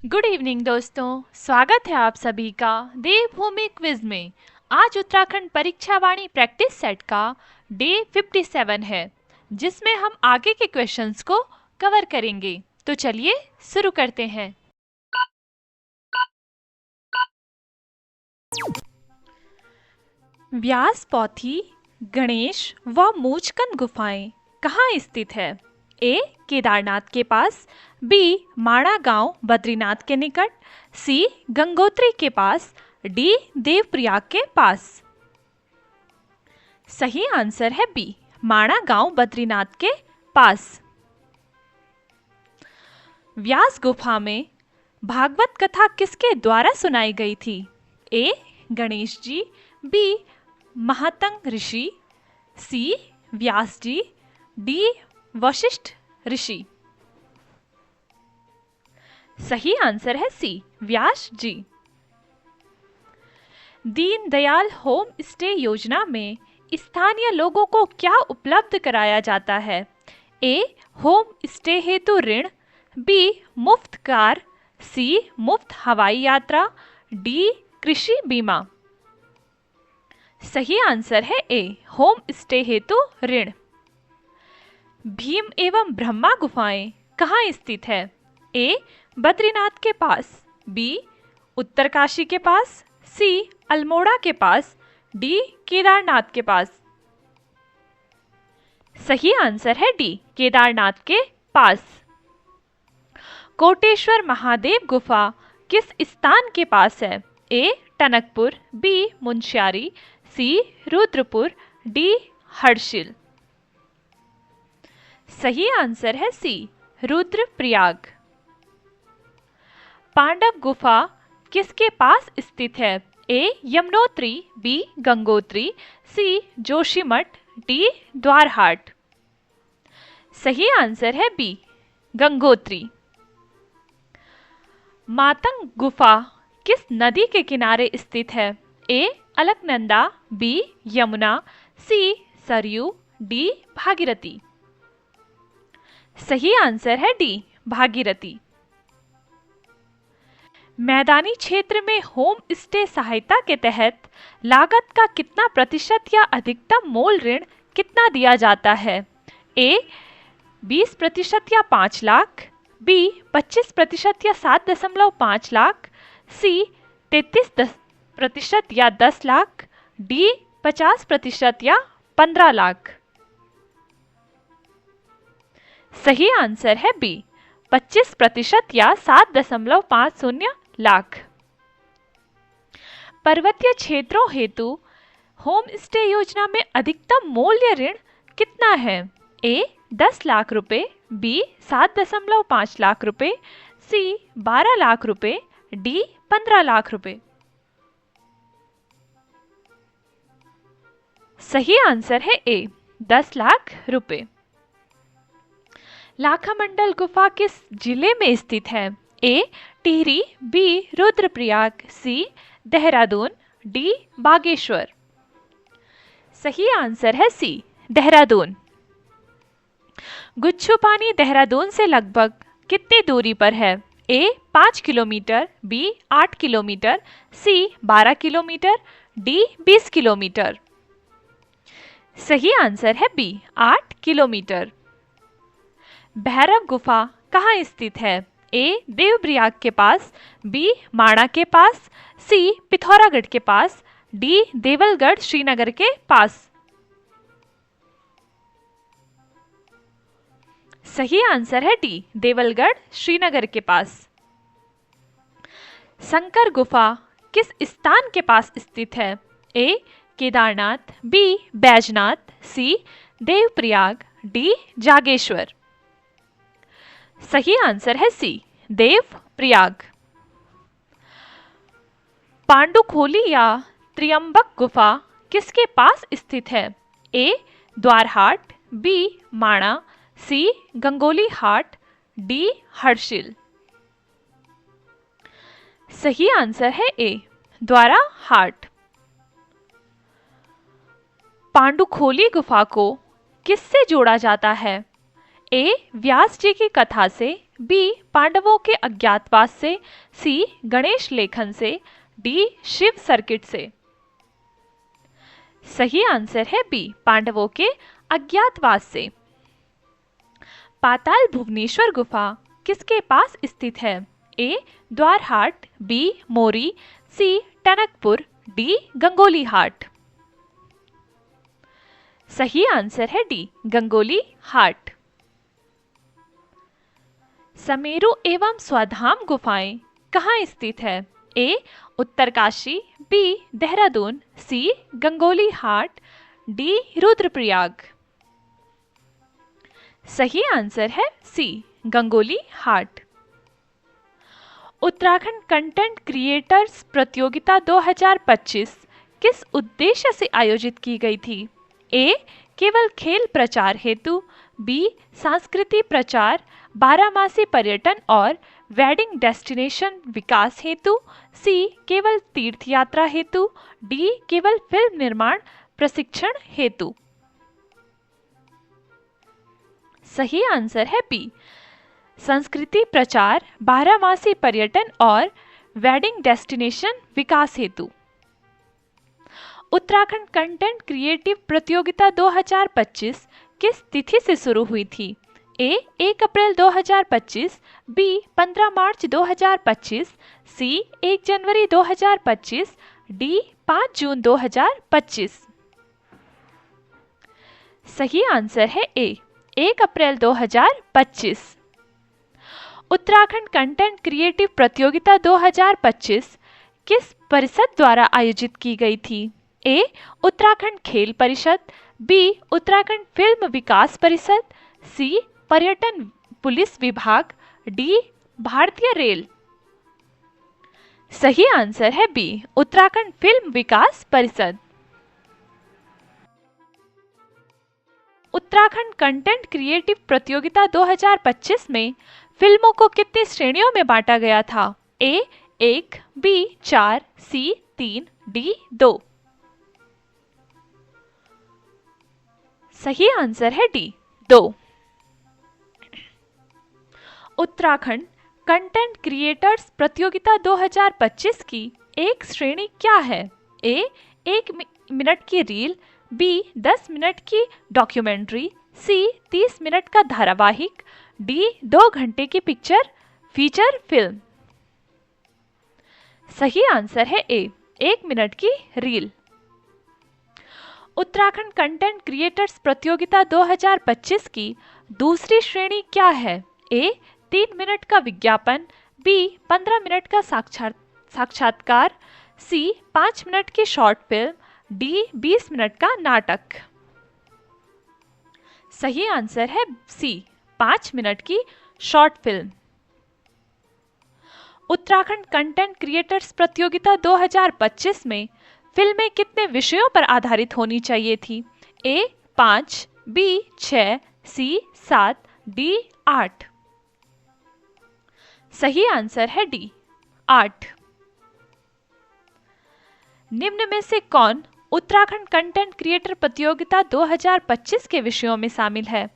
Good evening दोस्तों, स्वागत है आप सभी का देवभूमि क्विज में। आज उत्तराखंड परीक्षा वाणी प्रैक्टिस सेट का डे 57 है, जिसमें हम आगे के क्वेश्चंस को कवर करेंगे। तो चलिए शुरू करते हैं। व्यास पौथी, गणेश व मूचकन गुफाएं कहाँ स्थित है? ए. केदारनाथ के पास, बी. माणा गांव बद्रीनाथ के निकट, सी. गंगोत्री के पास, डी. देवप्रयाग के पास। सही आंसर है बी. माणा गांव बद्रीनाथ के पास। व्यास गुफा में भागवत कथा किसके द्वारा सुनाई गई थी? ए. गणेश जी, बी. महातंग ऋषि, सी. व्यास जी, डी. वशिष्ठ ऋषि। सही आंसर है सी. व्यास जी। दीनदयाल होम स्टे योजना में स्थानीय लोगों को क्या उपलब्ध कराया जाता है? ए. होम स्टे हेतु ऋण, बी. मुफ्त कार, सी. मुफ्त हवाई यात्रा, डी. कृषि बीमा। सही आंसर है ए. होम स्टे हेतु ऋण। भीम एवं ब्रह्मा गुफाएं कहाँ स्थित है? ए. बद्रीनाथ के पास, बी. उत्तरकाशी के पास, सी. अल्मोड़ा के पास, डी. केदारनाथ के पास। सही आंसर है डी. केदारनाथ के पास। कोटेश्वर महादेव गुफा किस स्थान के पास है? ए. टनकपुर, बी. मुंशियारी, सी. रुद्रपुर, डी. हर्षिल। सही आंसर है सी. रुद्रप्रयाग। पांडव गुफा किसके पास स्थित है? ए. यमुनोत्री, बी. गंगोत्री, सी. जोशीमठ, डी. द्वारहाट। सही आंसर है बी. गंगोत्री। मातंग गुफा किस नदी के किनारे स्थित है? ए. अलकनंदा, बी. यमुना, सी. सरयू, डी. भागीरथी। सही आंसर है डी. भागीरथी। मैदानी क्षेत्र में होम स्टे सहायता के तहत लागत का कितना प्रतिशत या अधिकतम मूल ऋण कितना दिया जाता है? ए. 20% या 5 लाख, बी. 25% या 7.5 लाख, सी. 33% या 10 लाख, डी. 50% या 15 लाख। सही आंसर है बी. 25% या 7.50 लाख। पर्वतीय क्षेत्रों हेतु होम स्टे योजना में अधिकतम मूल्य ऋण कितना है? ए. 10 लाख रुपए, बी. 7.5 लाख रुपए, सी. 12 लाख रुपए, डी. 15 लाख रुपए। सही आंसर है ए. 10 लाख रुपए। लाखामंडल गुफा किस जिले में स्थित है? ए. टिहरी, बी. रुद्रप्रयाग, सी. देहरादून, डी. बागेश्वर। सही आंसर है सी. देहरादून। गुच्छू पानी देहरादून से लगभग कितनी दूरी पर है? ए. 5 किलोमीटर, बी. 8 किलोमीटर, सी. 12 किलोमीटर, डी. 20 किलोमीटर। सही आंसर है बी. 8 किलोमीटर। भैरव गुफा कहाँ स्थित है? ए. देवप्रयाग के पास, बी. माणा के पास, सी. पिथौरागढ़ के पास, डी. देवलगढ़ श्रीनगर के पास। सही आंसर है डी. देवलगढ़ श्रीनगर के पास। शंकर गुफा किस स्थान के पास स्थित है? ए. केदारनाथ, बी. बैजनाथ, सी. देवप्रयाग, डी. जागेश्वर। सही आंसर है सी. देवप्रयाग। पांडुखोली या त्र्यंबक गुफा किसके पास स्थित है? ए. द्वारहाट, बी. माणा, सी. गंगोली हाट, डी. हर्षिल। सही आंसर है ए. द्वाराहाट। पांडुखोली गुफा को किससे जोड़ा जाता है? ए. व्यास जी की कथा से, बी पांडवों के अज्ञातवास से, सी गणेश लेखन से, डी शिव सर्किट से। सही आंसर है बी पांडवों के अज्ञातवास से। पाताल भुवनेश्वर गुफा किसके पास स्थित है? ए द्वारहाट, बी मोरी, सी टनकपुर, डी गंगोली हाट। सही आंसर है डी गंगोली हाट। समेरु एवं स्वधाम गुफाएं कहाँ स्थित है? ए उत्तरकाशी, बी देहरादून, सी गंगोली हाट, डी रुद्रप्रयाग। सही आंसर है सी गंगोली हाट। उत्तराखंड कंटेंट क्रिएटर्स प्रतियोगिता 2025 किस उद्देश्य से आयोजित की गई थी? ए केवल खेल प्रचार हेतु, बी सांस्कृतिक प्रचार, बारहमासी पर्यटन और वेडिंग डेस्टिनेशन विकास हेतु, सी केवल तीर्थ यात्रा हेतु, डी केवल फिल्म निर्माण प्रशिक्षण हेतु। सही आंसर है बी संस्कृति प्रचार, बारहमासी पर्यटन और वेडिंग डेस्टिनेशन विकास हेतु। उत्तराखंड कंटेंट क्रिएटिव प्रतियोगिता 2025 किस तिथि से शुरू हुई थी? ए 1 अप्रैल 2025, बी 15 मार्च 2025, सी 1 जनवरी 2025, डी 5 जून 2025। सही आंसर है ए 1 अप्रैल 2025। उत्तराखंड कंटेंट क्रिएटिव प्रतियोगिता 2025 किस परिषद द्वारा आयोजित की गई थी? ए उत्तराखंड खेल परिषद, बी उत्तराखंड फिल्म विकास परिषद, सी पर्यटन पुलिस विभाग, डी भारतीय रेल। सही आंसर है बी उत्तराखंड फिल्म विकास परिषद। उत्तराखंड कंटेंट क्रिएटिव प्रतियोगिता 2025 में फिल्मों को कितनी श्रेणियों में बांटा गया था? ए 1, बी 4, सी 3, डी 2। सही आंसर है डी 2। उत्तराखंड कंटेंट क्रिएटर्स प्रतियोगिता 2025 की एक श्रेणी क्या है? ए 1 मिनट की रील, बी 10 मिनट की डॉक्यूमेंट्री, सी 30 मिनट का धारावाहिक, डी 2 घंटे की पिक्चर फीचर फिल्म। सही आंसर है ए 1 मिनट की रील। उत्तराखंड कंटेंट क्रिएटर्स प्रतियोगिता 2025 की दूसरी श्रेणी क्या है? ए 3 मिनट का विज्ञापन, बी 15 मिनट का साक्षात्कार, सी 5 मिनट की शॉर्ट फिल्म, डी 20 मिनट का नाटक। सही आंसर है सी 5 मिनट की short film. Uttarakhand content creators प्रतियोगिता 2025 में फिल्में कितने विषयों पर आधारित होनी चाहिए थी? ए 5, बी 6, सी 7, डी 8। सही आंसर है डी 8। निम्न में से कौन उत्तराखंड कंटेंट क्रिएटर प्रतियोगिता 2025 के विषयों में शामिल है?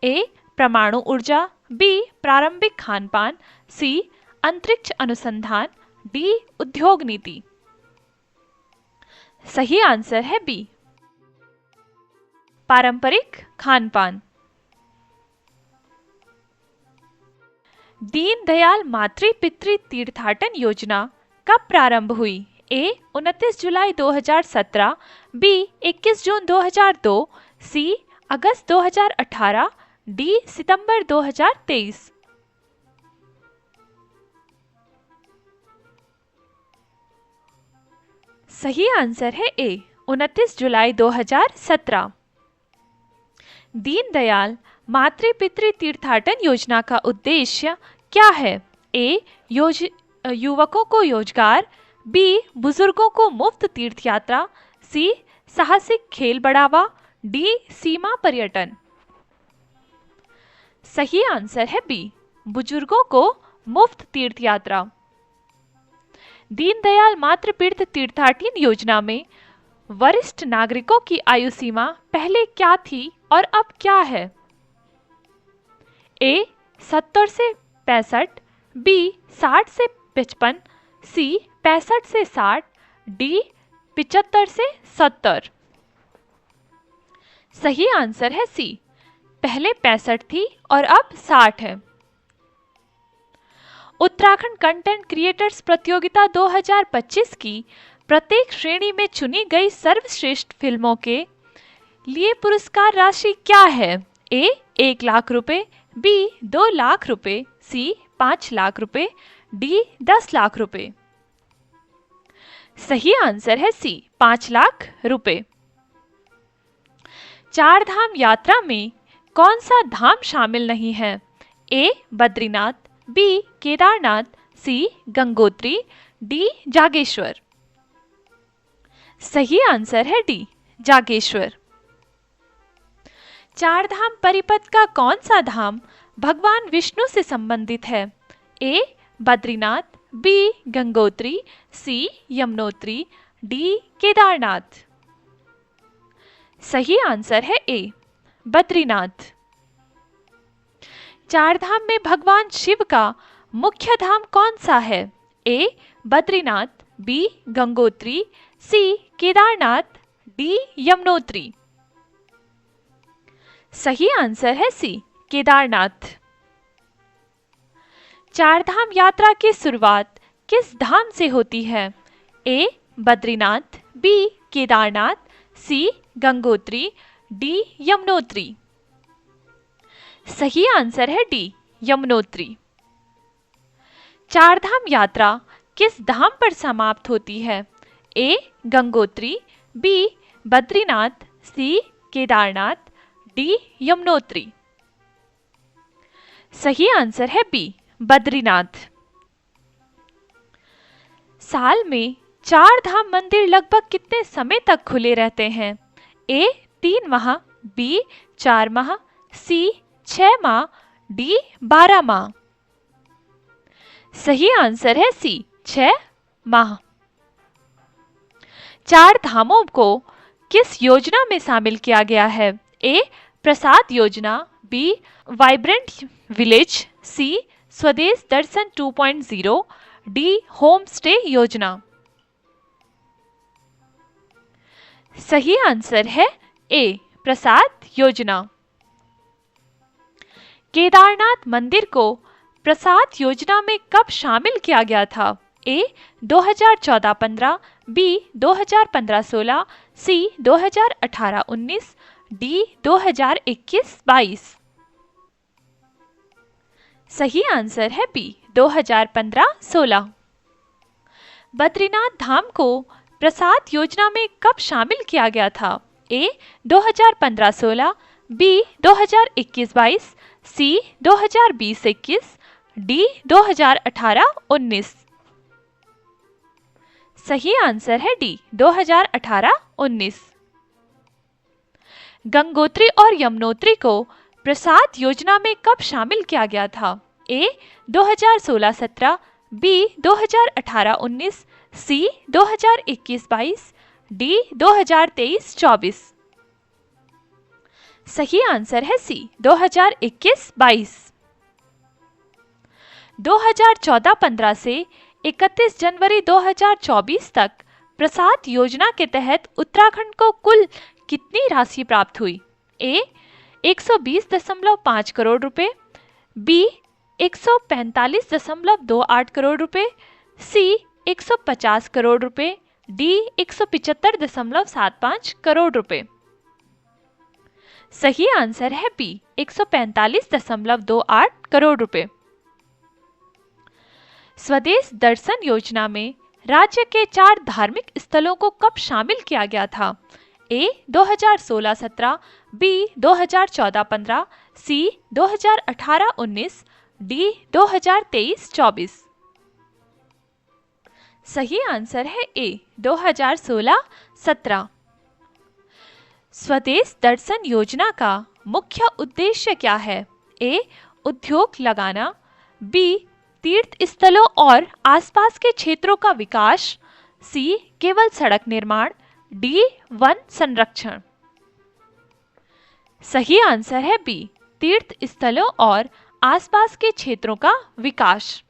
ए परमाणु ऊर्जा, बी प्रारंभिक खानपान, सी अंतरिक्ष अनुसंधान, डी उद्योग नीति। सही आंसर है बी पारंपरिक खानपान। दीनदयाल मातृ पितृ तीर्थाटन योजना कब प्रारंभ हुई? ए 29 जुलाई 2017, बी 21 जून 2002, सी अगस्त 2018, डी सितंबर 2023। सही आंसर है ए 29 जुलाई 2017। दीनदयाल मातृ पितृ तीर्थाटन योजना का उद्देश्य क्या है? ए युवकों को रोजगार, बी बुजुर्गों को मुफ्त तीर्थ यात्रा, सी साहसिक खेल बढ़ावा, डी सीमा पर्यटन। सही आंसर है बी बुजुर्गों को मुफ्त तीर्थ यात्रा। दीनदयाल मातृ पितृ तीर्थाटन योजना में वरिष्ठ नागरिकों की आयु सीमा पहले क्या थी और अब क्या है? ए 70 से 65, बी 60 से 55, सी 65 से 60, डी 75 से 70। सही आंसर है सी, पहले 65 थी और अब 60 है। उत्तराखंड कंटेंट क्रिएटर्स प्रतियोगिता 2025 की प्रत्येक श्रेणी में चुनी गई सर्वश्रेष्ठ फिल्मों के लिए पुरस्कार राशि क्या है? ए 1 लाख रुपए, बी 2 लाख रुपए, सी 5 लाख रुपए, डी 10 लाख रुपए। सही आंसर है सी, 5 लाख रुपए। चार धाम यात्रा में कौन सा धाम शामिल नहीं है? ए बद्रीनाथ, बी केदारनाथ, सी गंगोत्री, डी जागेश्वर। सही आंसर है डी जागेश्वर। चार धाम परिपथ का कौन सा धाम भगवान विष्णु से संबंधित है? ए बद्रीनाथ, बी गंगोत्री, सी यमुनोत्री, डी केदारनाथ। सही आंसर है ए बद्रीनाथ। चार धाम में भगवान शिव का मुख्य धाम कौन सा है? ए बद्रीनाथ, बी गंगोत्री, सी केदारनाथ, डी यमुनोत्री। सही आंसर है सी केदारनाथ। चार धाम यात्रा की शुरुआत किस धाम से होती है? ए बद्रीनाथ, बी केदारनाथ, सी गंगोत्री, डी यमुनोत्री। सही आंसर है डी यमुनोत्री। चार धाम यात्रा किस धाम पर समाप्त होती है? ए गंगोत्री, बी बद्रीनाथ, सी केदारनाथ, डी यमुनोत्री। सही आंसर है बी बद्रीनाथ। साल में चार धाम मंदिर लगभग कितने समय तक खुले रहते हैं? ए 3 माह, बी 4 माह, सी 6 माह, डी 12 माह। सही आंसर है सी 6 माह। चार धामों को किस योजना में शामिल किया गया है? ए प्रसाद योजना, बी वाइब्रेंट विलेज, सी स्वदेश दर्शन 2.0, डी होम स्टे योजना। सही आंसर है ए प्रसाद योजना। केदारनाथ मंदिर को प्रसाद योजना में कब शामिल किया गया था? ए 2014-15, बी 2015-16, सी 2018-19, डी 2021-22। सही आंसर है बी 2015-16। बद्रीनाथ धाम को प्रसाद योजना में कब शामिल किया गया था? ए 2015-16, बी 2021-22, सी 2020-21, डी 2018-19। सही आंसर है डी 2018-19। गंगोत्री और यमुनोत्री को प्रसाद योजना में कब शामिल किया गया था? ए 2016-17, बी 2018-19, सी 2021-22, डी 2023-24। सही आंसर है सी 2021-22। 2014-15 से 31 जनवरी 2024 तक प्रसाद योजना के तहत उत्तराखंड को कुल कितनी राशि प्राप्त हुई? ए 120.5 करोड़ रुपए, बी 145.28 करोड़ रुपए, सी 150 करोड़ रुपए, डी 175.75 करोड़ रुपए। सही आंसर है बी 145.28 करोड़ रुपए। स्वदेश दर्शन योजना में राज्य के 4 धार्मिक स्थलों को कब शामिल किया गया था? ए 2016-17, बी 2014-15, सी 2018-19, डी 2023-24। सही आंसर है ए 2016-17। स्वदेश दर्शन योजना का मुख्य उद्देश्य क्या है? ए उद्योग लगाना, बी तीर्थ स्थलों और आसपास के क्षेत्रों का विकास, सी केवल सड़क निर्माण, डी वन संरक्षण। सही आंसर है बी तीर्थ स्थलों और आसपास के क्षेत्रों का विकास।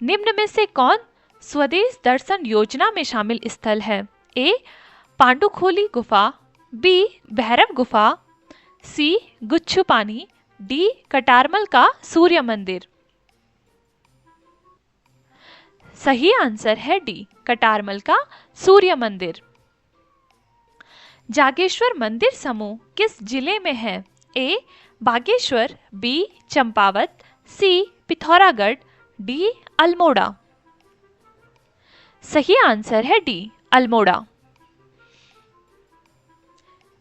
निम्न में से कौन स्वदेश दर्शन योजना में शामिल स्थल है? ए पांडुखोली गुफा, बी भैरव गुफा, सी गुच्छु पानी, डी कटारमल का सूर्य मंदिर। सही आंसर है डी कटारमल का सूर्य मंदिर। जागेश्वर मंदिर समूह किस जिले में है? ए बागेश्वर, बी चंपावत, सी पिथौरागढ़, डी अल्मोड़ा। सही आंसर है डी अल्मोड़ा।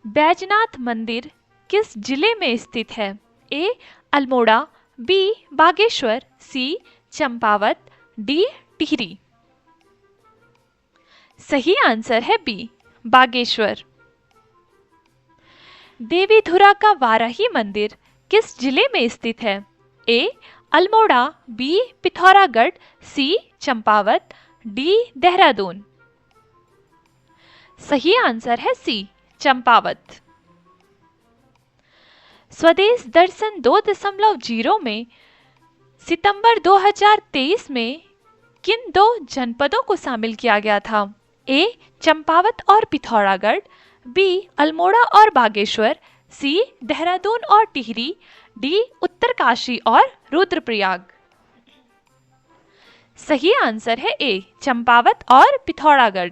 बैजनाथ मंदिर किस जिले में स्थित है? ए अल्मोड़ा, बी बागेश्वर, सी चंपावत, डी टिहरी। सही आंसर है बी बागेश्वर। देवीधुरा का वाराही मंदिर किस जिले में स्थित है? ए अल्मोड़ा, बी पिथौरागढ़, सी चंपावत, डी देहरादून। सही आंसर है सी चंपावत। स्वदेश दर्शन 2.0 में सितंबर 2023 में किन 2 जनपदों को शामिल किया गया था? ए चंपावत और पिथौरागढ़, बी अल्मोड़ा और बागेश्वर, सी देहरादून और टिहरी, डी उत्तरकाशी और रुद्रप्रयाग। सही आंसर है ए चंपावत और पिथौरागढ़।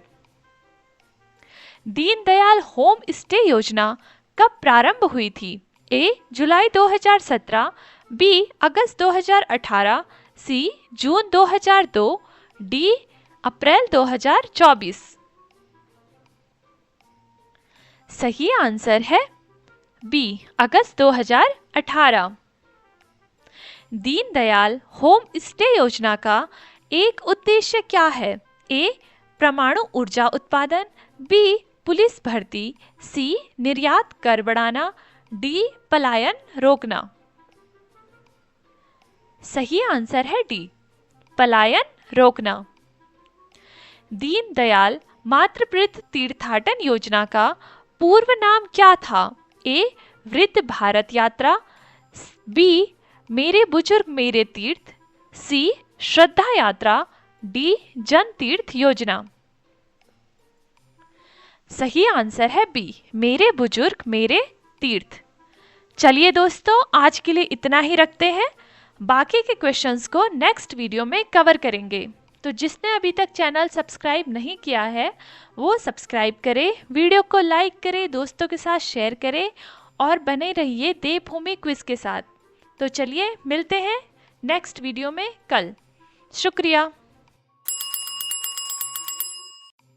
दीनदयाल होम स्टे योजना कब प्रारंभ हुई थी? ए जुलाई 2017, बी अगस्त 2018, सी जून 2002, डी अप्रैल 2024। सही आंसर है बी अगस्त 2018। दीनदयाल होम स्टे योजना का एक उद्देश्य क्या है? ए परमाणु ऊर्जा उत्पादन, बी पुलिस भर्ती, सी निर्यात कर बढ़ाना, डी पलायन रोकना। सही आंसर है डी पलायन रोकना। दीनदयाल मातृवृत्त तीर्थाटन योजना का पूर्व नाम क्या था? ए वृद्ध भारत यात्रा, बी मेरे बुजुर्ग मेरे तीर्थ, सी श्रद्धा यात्रा, डी जन तीर्थ योजना। सही आंसर है बी मेरे बुजुर्ग मेरे तीर्थ। चलिए दोस्तों, आज के लिए इतना ही रखते हैं। बाकी के क्वेश्चंस को नेक्स्ट वीडियो में कवर करेंगे। तो जिसने अभी तक चैनल सब्सक्राइब नहीं किया है वो सब्सक्राइब करे, वीडियो को लाइक करे, दोस्तों के साथ शेयर करे और बने रहिए देवभूमि क्विज के साथ। तो चलिए मिलते हैं नेक्स्ट वीडियो में कल। शुक्रिया।